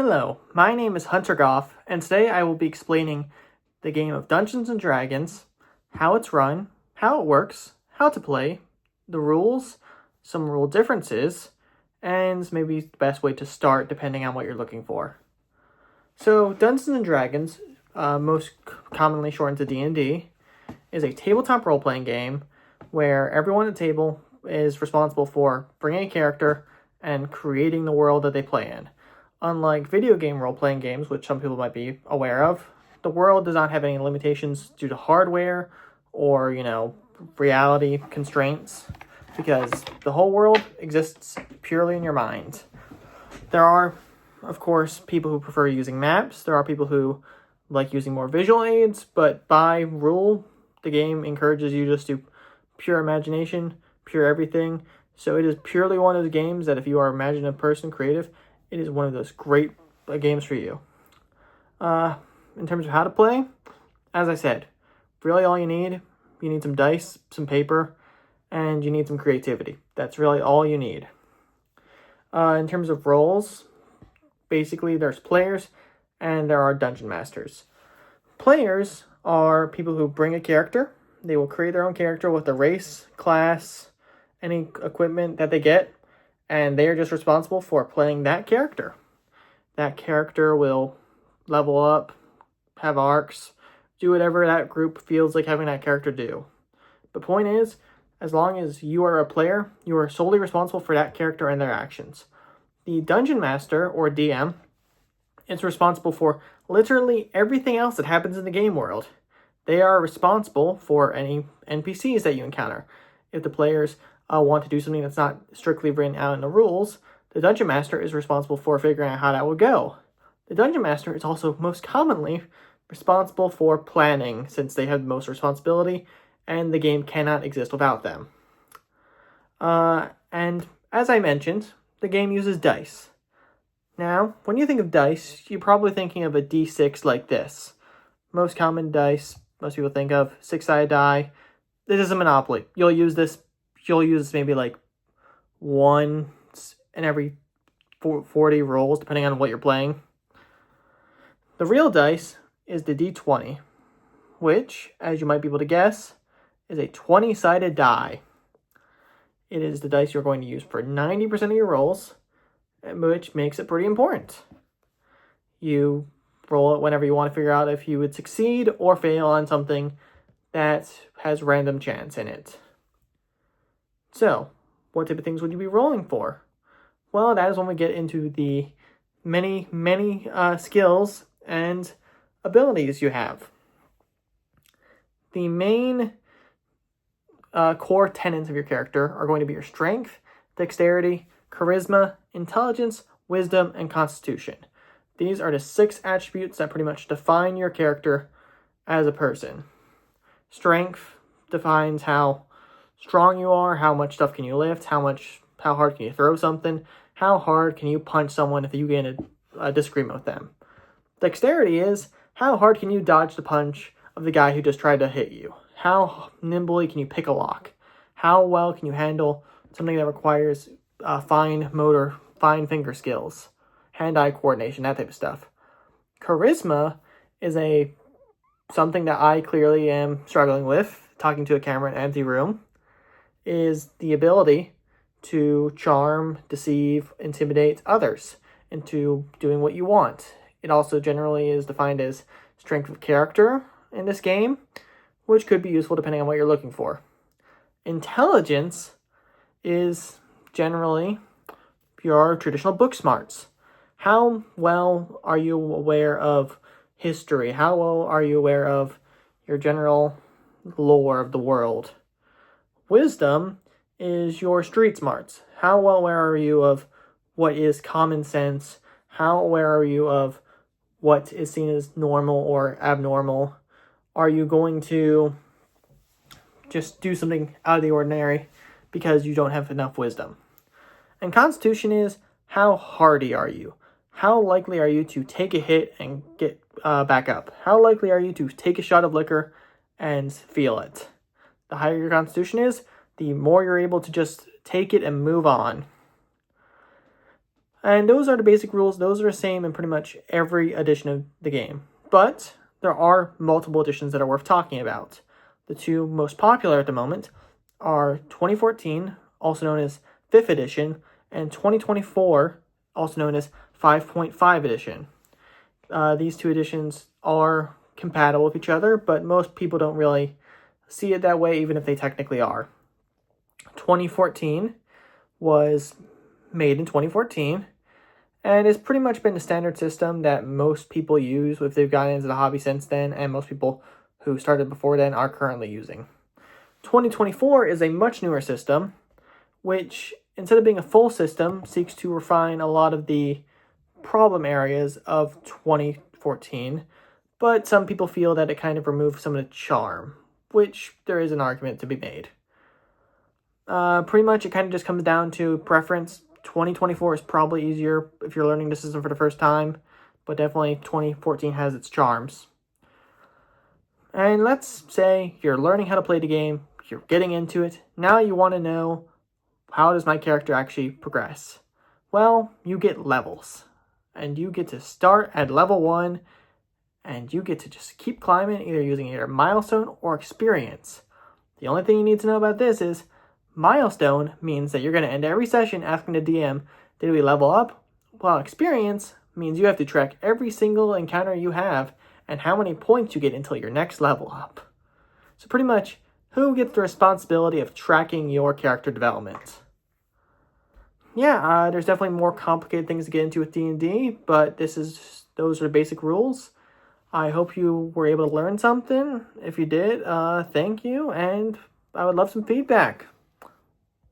Hello, my name is Hunter Goff, and today I will be explaining the game of Dungeons & Dragons, how it's run, how it works, how to play, the rules, some rule differences, and maybe the best way to start depending on what you're looking for. So, Dungeons & Dragons, most commonly shortened to D&D, is a tabletop role-playing game where everyone at the table is responsible for bringing a character and creating the world that they play in. Unlike video game role-playing games, which some people might be aware of, the world does not have any limitations due to hardware or, reality constraints, because the whole world exists purely in your mind. There are, of course, people who prefer using maps. There are people who like using more visual aids, but by rule, the game encourages you just to pure imagination, pure everything. So it is purely one of those games that if you are an imaginative person, creative, it is one of those great games for you. In terms of how to play, as I said, really all you need some dice, some paper, and you need some creativity. That's really all you need. In terms of roles, basically there's players and there are dungeon masters. Players are people who bring a character. They will create their own character with a race, class, any equipment that they get, and they are just responsible for playing that character. That character will level up, have arcs, do whatever that group feels like having that character do. The point is, as long as you are a player, you are solely responsible for that character and their actions. The Dungeon Master, or DM, is responsible for literally everything else that happens in the game world. They are responsible for any NPCs that you encounter. If the players want to do something that's not strictly written out in the rules, the Dungeon Master is responsible for figuring out how that will go. The Dungeon Master is also most commonly responsible for planning, since they have the most responsibility, and the game cannot exist without them. And as I mentioned, the game uses dice. Now, when you think of dice, you're probably thinking of a D6 like this. Most common dice most people think of, 6-sided die. This is a Monopoly. You'll use this maybe like once in every 40 rolls, depending on what you're playing. The real dice is the D20, which, as you might be able to guess, is a 20-sided die. It is the dice you're going to use for 90% of your rolls, which makes it pretty important. You roll it whenever you want to figure out if you would succeed or fail on something that has random chance in it. So, what type of things would you be rolling for? Well, that is when we get into the many skills and abilities you have. The main core tenets of your character are going to be your strength, dexterity, charisma, intelligence, wisdom, and constitution. These are the 6 attributes that pretty much define your character as a person. Strength defines how strong you are, how much stuff can you lift, how hard can you throw something, how hard can you punch someone if you get in a disagreement with them. Dexterity is how hard can you dodge the punch of the guy who just tried to hit you. How nimbly can you pick a lock? How well can you handle something that requires fine motor, fine finger skills, hand-eye coordination, that type of stuff. Charisma is something that I clearly am struggling with, talking to a camera in an empty room, is the ability to charm, deceive, intimidate others into doing what you want. It also generally is defined as strength of character in this game, which could be useful depending on what you're looking for. Intelligence is generally your traditional book smarts. How well are you aware of history? How well are you aware of your general lore of the world? Wisdom is your street smarts. How well aware are you of what is common sense? How aware are you of what is seen as normal or abnormal? Are you going to just do something out of the ordinary because you don't have enough wisdom? And constitution is how hardy are you? How likely are you to take a hit and get back up? How likely are you to take a shot of liquor and feel it? The higher your constitution is, the more you're able to just take it and move on. And those are the basic rules. Those are the same in pretty much every edition of the game. But there are multiple editions that are worth talking about. The two most popular at the moment are 2014, also known as 5th edition, and 2024, also known as 5.5 edition. These two editions are compatible with each other, but most people don't really see it that way, even if they technically are. 2014 was made in 2014, and it's pretty much been the standard system that most people use if they've gotten into the hobby since then, and most people who started before then are currently using. 2024 is a much newer system, which, instead of being a full system, seeks to refine a lot of the problem areas of 2014, but some people feel that it kind of removes some of the charm, which there is an argument to be made. Pretty much it kind of just comes down to preference. 2024 is probably easier if you're learning the system for the first time, but definitely 2014 has its charms. And let's say you're learning how to play the game, you're getting into it, now you want to know, how does my character actually progress? Well, you get levels, and you get to start at level 1, and you get to just keep climbing, either using either milestone or experience. The only thing you need to know about this is, milestone means that you're going to end every session asking the DM, did we level up? While experience means you have to track every single encounter you have and how many points you get until your next level up. So pretty much, who gets the responsibility of tracking your character development? Yeah, there's definitely more complicated things to get into with D&D, but those are the basic rules. I hope you were able to learn something. If you did, thank you, and I would love some feedback.